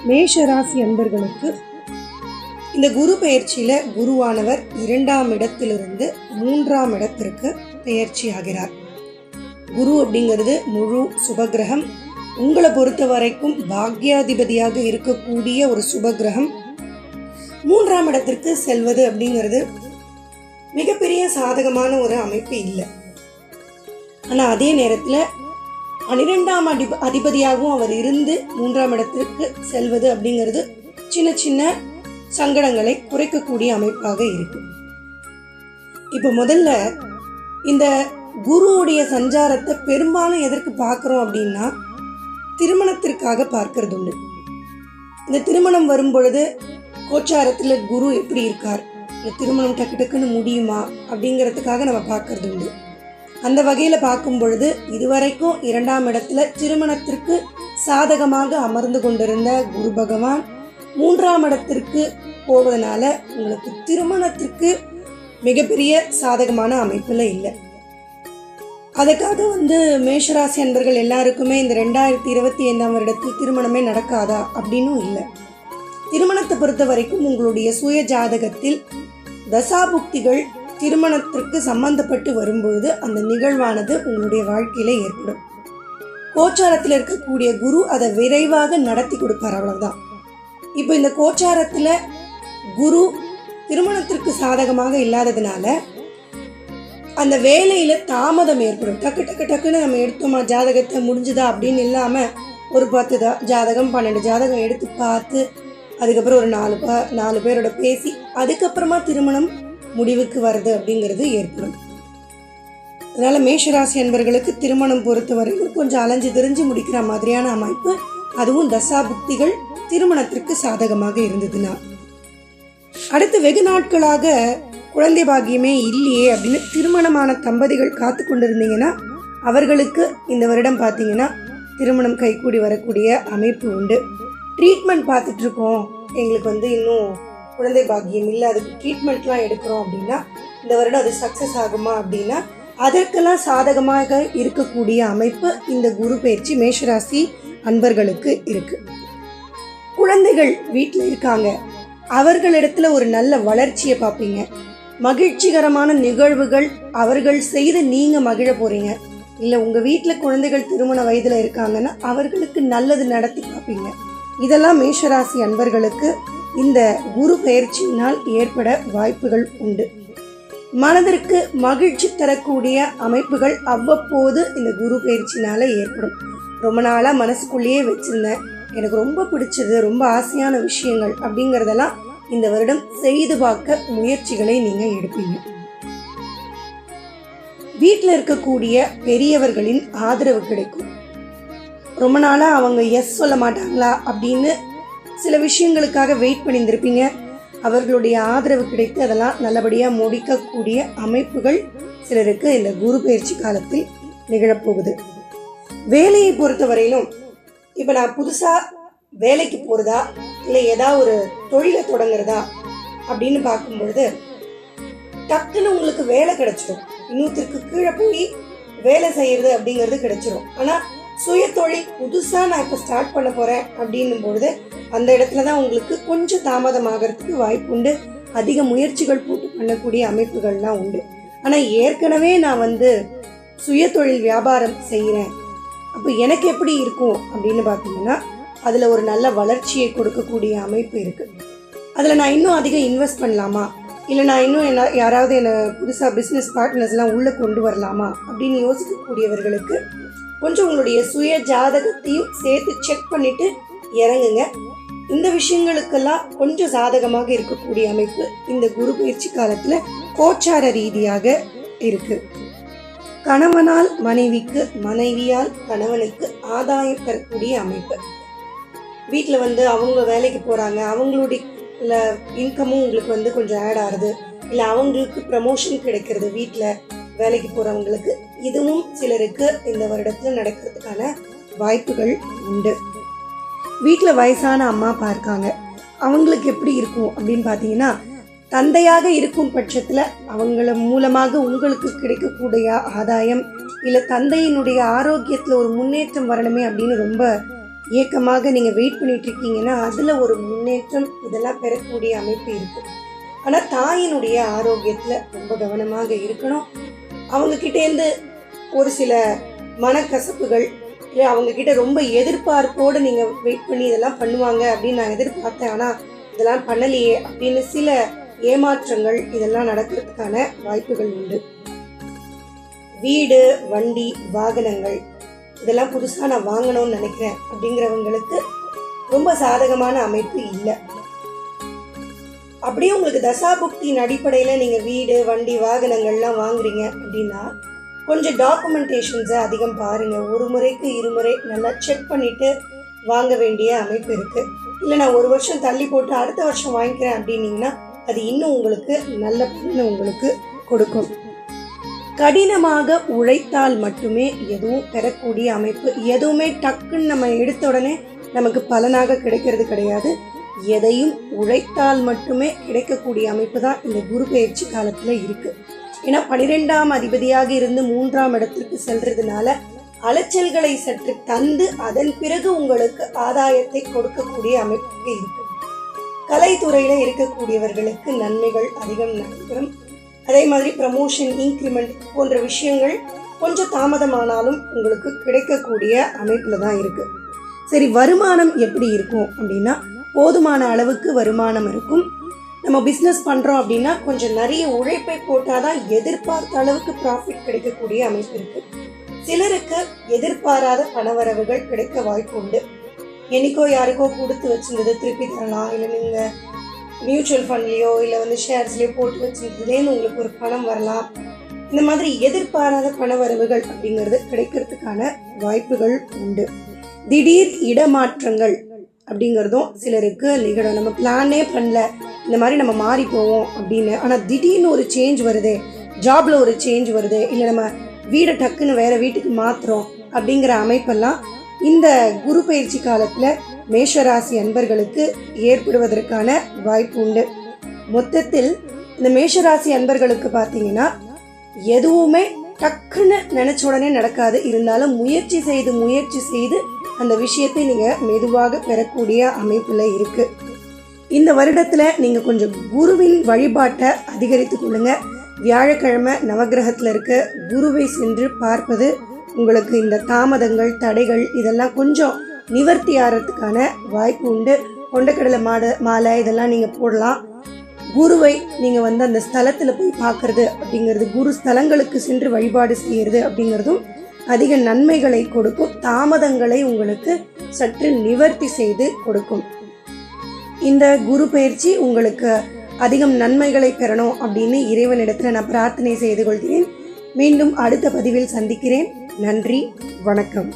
மேஷராசி அன்பர்களுக்கு இந்த குரு பெயர்ச்சியில குருவானவர் 2ஆம் இடத்திலிருந்து 3ஆம் இடத்திற்கு பெயர்ச்சி ஆகிறார். குரு அப்படிங்கிறது முழு சுபகிரகம். உங்களை பொறுத்த வரைக்கும் பாக்யாதிபதியாக இருக்கக்கூடிய ஒரு சுபகிரகம் 3ஆம் இடத்திற்கு செல்வது அப்படிங்கிறது மிகப்பெரிய சாதகமான ஒரு அமைப்பு இல்லை. ஆனால் அதே நேரத்தில் 12ஆம் அதிபதியாகவும் அவர் இருந்து 3ஆம் இடத்திற்கு செல்வது அப்படிங்கிறது சின்ன சின்ன சங்கடங்களை குறைக்கக்கூடிய அமைப்பாக இருக்கு. இப்போ முதல்ல இந்த குருவுடைய சஞ்சாரத்தை பெரும்பாலும் எதற்கு பார்க்குறோம் அப்படின்னா திருமணத்திற்காக பார்க்கறது உண்டு. இந்த திருமணம் வரும் பொழுது கோச்சாரத்தில் குரு எப்படி இருக்கார், இந்த திருமணம் டக்கு டக்குன்னு முடியுமா அப்படிங்கிறதுக்காக நம்ம பார்க்கறது உண்டு. அந்த வகையில் பார்க்கும் பொழுது இதுவரைக்கும் 2ஆம் இடத்துல திருமணத்திற்கு சாதகமாக அமர்ந்து கொண்டிருந்த குரு பகவான் 3ஆம் இடத்திற்கு போவதனால உங்களுக்கு திருமணத்திற்கு மிகப்பெரிய சாதகமான அமைப்பில் இல்லை. அதுக்காக மேஷராசி அன்பர்கள் எல்லாருக்குமே இந்த 2025ஆம் வருடத்தில் திருமணமே நடக்காதா அப்படின்னும் இல்லை. திருமணத்தை பொறுத்த வரைக்கும் உங்களுடைய சுய ஜாதகத்தில் தசாபுக்திகள் திருமணத்திற்கு சம்பந்தப்பட்டு வரும்பொழுது அந்த நிகழ்வானது உங்களுடைய வாழ்க்கையில ஏற்படும். கோச்சாரத்தில் இருக்கக்கூடிய குரு அதை விரைவாக நடத்தி கொடுப்பார், அவ்வளவுதான். இப்போ இந்த கோச்சாரத்துல குரு திருமணத்திற்கு சாதகமாக இல்லாததுனால அந்த வேலையில தாமதம் ஏற்படும். டக்கு டக்கு டக்குன்னு நம்ம எடுத்தோமா ஜாதகத்தை முடிஞ்சுதா அப்படின்னு இல்லாம ஒரு 10 ஜாதகம் 12 ஜாதகம் எடுத்து பார்த்து அதுக்கப்புறம் ஒரு 4 பேரோட பேசி அதுக்கப்புறமா திருமணம் முடிவுக்கு வருது அப்படிங்கிறது ஏற்படும். அதனால மேஷராசி அன்பர்களுக்கு திருமணம் பொறுத்த வரைக்கும் கொஞ்சம் அலைஞ்சு தெரிஞ்சு முடிக்கிற மாதிரியான அமைப்பு, அதுவும் தசாபுக்திகள் திருமணத்திற்கு சாதகமாக இருந்ததுன்னா. அடுத்து வெகு நாட்களாக குழந்தை பாக்கியமே இல்லையே அப்படின்னு திருமணமான தம்பதிகள் காத்து கொண்டிருந்தீங்கன்னா அவர்களுக்கு இந்த வருடம் பார்த்தீங்கன்னா திருமணம் கைகூடி வரக்கூடிய அமைப்பு உண்டு. ட்ரீட்மெண்ட் பார்த்துட்டு இருக்கோம், எங்களுக்கு இன்னும் குழந்தை பாக்கியம் இல்லை, அதுக்கு ட்ரீட்மெண்ட்லாம் எடுக்கிறோம் அப்படின்னா இந்த வருடம் அது சக்ஸஸ் ஆகுமா அப்படின்னா அதற்கெல்லாம் சாதகமாக இருக்கக்கூடிய அமைப்பு இந்த குரு பயிற்சி மேஷராசி அன்பர்களுக்கு இருக்கு. குழந்தைகள் வீட்டில் இருக்காங்க, அவர்களிடத்துல ஒரு நல்ல வளர்ச்சியை பார்ப்பீங்க. மகிழ்ச்சிகரமான நிகழ்வுகள் அவர்கள் செய்து நீங்க மகிழ போறீங்க. இல்லை உங்க வீட்டில் குழந்தைகள் திருமண வயதுல இருக்காங்கன்னா அவர்களுக்கு நல்லது நடத்தி பார்ப்பீங்க. இதெல்லாம் மேஷராசி அன்பர்களுக்கு இந்த குரு பயிற்சியினால் ஏற்பட வாய்ப்புகள் உண்டு. மனதிற்கு மகிழ்ச்சி தரக்கூடிய அமைப்புகள் அவ்வப்போது இந்த குரு பயிற்சினால ஏற்படும். ரொம்ப நாளாக மனசுக்குள்ளேயே வச்சிருந்தேன், எனக்கு ரொம்ப பிடிச்சது, ரொம்ப ஆசையான விஷயங்கள் அப்படிங்கிறதெல்லாம் இந்த வருடம் செய்து பார்க்க முயற்சிகளை நீங்க எடுப்பீங்க. வீட்டில் இருக்கக்கூடிய பெரியவர்களின் ஆதரவு கிடைக்கும். ரொம்ப நாளா அவங்க எஸ் சொல்ல மாட்டாங்களா அப்படின்னு சில விஷயங்களுக்காக வெயிட் பண்ணியிருந்திருப்பீங்க. அவர்களுடைய ஆதரவு கிடைத்து அதெல்லாம் நல்லபடியாக முடிக்கக்கூடிய அமைப்புகள் சிலருக்கு இந்த குரு பயிற்சி காலத்தில் நிகழப்போகுது. வேலையை பொறுத்தவரையிலும் இப்போ நான் புதுசாக வேலைக்கு போகிறதா இல்லை ஏதாவது ஒரு தொழிலை தொடங்குறதா அப்படின்னு பார்க்கும்பொழுது டக்குன்னு உங்களுக்கு வேலை கிடைச்சிடும். இன்னொருத்தருக்கு கீழே போய் வேலை செய்யறது அப்படிங்கிறது கிடைச்சிடும். ஆனால் சுய தொழில் புதுசாக நான் இப்போ ஸ்டார்ட் பண்ண போகிறேன் அப்படின்னும் பொழுது அந்த இடத்துல தான் உங்களுக்கு கொஞ்சம் தாமதமாகறதுக்கு வாய்ப்பு உண்டு. அதிக முயற்சிகள் போட்டு பண்ணக்கூடிய அமைப்புகள்லாம் உண்டு. ஆனால் ஏற்கனவே நான் சுய தொழில் வியாபாரம் செய்கிறேன், அப்போ எனக்கு எப்படி இருக்கும் அப்படின்னு பார்த்தீங்கன்னா அதில் ஒரு நல்ல வளர்ச்சியை கொடுக்கக்கூடிய அமைப்பு இருக்குது. அதில் நான் இன்னும் அதிகம் இன்வெஸ்ட் பண்ணலாமா, இல்லை நான் இன்னும் யாராவது என்னை புதுசாக பிஸ்னஸ் பார்ட்னர்ஸ்லாம் உள்ளே கொண்டு வரலாமா அப்படின்னு யோசிக்கக்கூடியவர்களுக்கு கொஞ்சம் உங்களுடைய சுய ஜாதகத்தையும் சேர்த்து செக் பண்ணிவிட்டு இறங்குங்க. இந்த விஷயங்களுக்கெல்லாம் கொஞ்சம் சாதகமாக இருக்கக்கூடிய அமைப்பு இந்த குரு பயிற்சி காலத்தில் கோச்சார ரீதியாக இருக்குது. கணவனால் மனைவிக்கு, மனைவியால் கணவனுக்கு ஆதாயம் தரக்கூடிய அமைப்பு. வீட்டில் அவங்க வேலைக்கு போகிறாங்க, அவங்களுடைய இன்கமும் உங்களுக்கு கொஞ்சம் ஆட் ஆகுது, இல்லை அவங்களுக்கு ப்ரமோஷன் கிடைக்கிறது. வீட்டில் வேலைக்கு போகிறவங்களுக்கு இதுவும் சிலருக்கு இந்த வருடத்தில் நடக்கிறதுக்கான வாய்ப்புகள் உண்டு. வீட்டில் வயசான அம்மா அப்பா இருக்காங்க, அவங்களுக்கு எப்படி இருக்கும் அப்படின்னு பார்த்தீங்கன்னா தந்தையாக இருக்கும் பட்சத்தில் அவங்கள மூலமாக உங்களுக்கு கிடைக்கக்கூடிய ஆதாயம், இல்லை தந்தையினுடைய ஆரோக்கியத்தில் ஒரு முன்னேற்றம் வரணுமே அப்படின்னு ரொம்ப ஏக்கமாக நீங்கள் வெயிட் பண்ணிட்டு இருக்கீங்கன்னா அதில் ஒரு முன்னேற்றம் இதெல்லாம் பெறக்கூடிய அமைப்பு இருக்குது. ஆனால் தாயினுடைய ஆரோக்கியத்தில் ரொம்ப கவனமாக இருக்கணும். அவங்கக்கிட்டேருந்து ஒரு சில மனக்கசப்புகள் இல்லை அவங்கக்கிட்ட ரொம்ப எதிர்பார்ப்போடு நீங்கள் வெயிட் பண்ணி இதெல்லாம் பண்ணுவாங்க அப்படின்னு நான் எதிர்பார்த்தேன், ஆனால் இதெல்லாம் பண்ணலையே அப்படின்னு சில ஏமாற்றங்கள் இதெல்லாம் நடக்கிறதுக்கான வாய்ப்புகள் உண்டு. வீடு, வண்டி, வாகனங்கள் இதெல்லாம் புதுசாக நான் வாங்கணும்னு நினைக்கிறேன் அப்படிங்கிறவங்களுக்கு ரொம்ப சாதகமான அமைப்பு இல்லை. அப்படியே உங்களுக்கு தசாபுக்தியின் அடிப்படையில் நீங்கள் வீடு, வண்டி, வாகனங்கள்லாம் வாங்குறீங்க அப்படின்னா கொஞ்சம் டாக்குமெண்டேஷன்ஸை அதிகம் பாருங்கள். ஒரு முறைக்கு இருமுறை நல்லா செக் பண்ணிவிட்டு வாங்க வேண்டிய அமைப்பு இருக்குது. இல்லை நான் ஒரு வருஷம் தள்ளி போட்டு அடுத்த வருஷம் வாங்கிக்கிறேன் அப்படின்னீங்கன்னா அது இன்னும் உங்களுக்கு நல்ல பலனை உங்களுக்கு கொடுக்கும். கடினமாக உழைத்தால் மட்டுமே எதுவும் பெறக்கூடிய அமைப்பு. எதுவுமே டக்குன்னு நம்ம எடுத்த உடனே நமக்கு பலனாக கிடைக்கிறது கிடையாது. எதையும் உழைத்தால் மட்டுமே கிடைக்கக்கூடிய அமைப்பு தான் இந்த குரு பெயர்ச்சி காலத்தில் இருக்குது. ஏன்னா 12ஆம் அதிபதியாக இருந்து 3ஆம் இடத்திற்கு செல்றதுனால அலைச்சல்களை சற்று தந்து அதன் பிறகு உங்களுக்கு ஆதாயத்தை கொடுக்கக்கூடிய அமைப்பு இருக்கு. கலைத்துறையில் இருக்கக்கூடியவர்களுக்கு நன்மைகள் அதிகம் நடைபெறும். அதே மாதிரி ப்ரமோஷன், இன்க்ரிமெண்ட் போன்ற விஷயங்கள் கொஞ்சம் தாமதமானாலும் உங்களுக்கு கிடைக்கக்கூடிய அமைப்பில் தான் இருக்குது. சரி, வருமானம் எப்படி இருக்கும் அப்படின்னா போதுமான அளவுக்கு வருமானம் இருக்கும். நம்ம பிஸ்னஸ் பண்ணுறோம் அப்படின்னா கொஞ்சம் நிறைய உழைப்பை போட்டால் தான் எதிர்பார்த்த அளவுக்கு ப்ராஃபிட் கிடைக்கக்கூடிய அமைப்பு இருக்குது. சிலருக்கு எதிர்பாராத பணவரவுகள் கிடைக்க வாய்ப்பு உண்டு. என்னைக்கோ யாருக்கோ கொடுத்து வச்சுருந்தது திருப்பி தரலாம். இல்லை நீங்கள் மியூச்சுவல் ஃபண்ட்லேயோ இல்லை ஷேர்ஸ்லேயோ போட்டு வச்சுருந்ததுலேருந்து உங்களுக்கு ஒரு பணம் வரலாம். இந்த மாதிரி எதிர்பாராத பணவரவுகள் அப்படிங்கிறது கிடைக்கிறதுக்கான வாய்ப்புகள் உண்டு. திடீர் இடமாற்றங்கள் அப்படிங்கிறதும் சிலருக்கு நிகழும். நம்ம பிளானே பண்ணல, இந்த மாதிரி நம்ம மாறி போவோம் அப்படின்னு, ஆனால் திடீர்னு ஒரு சேஞ்ச் வருது, ஜாப்ல ஒரு சேஞ்ச் வருது, இல்லை நம்ம வீடை டக்குன்னு வேற வீட்டுக்கு மாற்றுறோம் அப்படிங்கிற அமைப்பெல்லாம் இந்த குரு பயிற்சி காலத்தில் மேஷராசி அன்பர்களுக்கு ஏற்படுவதற்கான வாய்ப்பு உண்டு. மொத்தத்தில் இந்த மேஷராசி அன்பர்களுக்கு பார்த்தீங்கன்னா எதுவுமே டக்குன்னு நினச்ச உடனே நடக்காது. இருந்தாலும் முயற்சி செய்து அந்த விஷயத்தை நீங்கள் மெதுவாக பெறக்கூடிய அமைப்பில் இருக்குது. இந்த வருடத்தில் நீங்கள் கொஞ்சம் குருவின் வழிபாட்டை அதிகரித்து கொள்ளுங்க. வியாழக்கிழமை நவகிரகத்தில் இருக்க குருவை சென்று பார்ப்பது உங்களுக்கு இந்த தாமதங்கள், தடைகள் இதெல்லாம் கொஞ்சம் நிவர்த்தி ஆகிறதுக்கான வாய்ப்பு உண்டு. கொண்டக்கடலை மாலை இதெல்லாம் நீங்கள் போடலாம். குருவை நீங்கள் அந்த ஸ்தலத்தில் போய் பார்க்கறது அப்படிங்கிறது, குரு ஸ்தலங்களுக்கு சென்று வழிபாடு செய்கிறது அப்படிங்கிறதும் அதிக நன்மைகளை கொடுக்கும். தாமதங்களை உங்களுக்கு சற்று நிவர்த்தி செய்து கொடுக்கும். இந்த குரு பயிற்சி உங்களுக்கு அதிகம் நன்மைகளை பெறணும் அப்படின்னு இறைவனிடத்தில் நான் பிரார்த்தனை செய்து கொள்கிறேன். மீண்டும் அடுத்த பதிவில் சந்திக்கிறேன். நன்றி, வணக்கம்.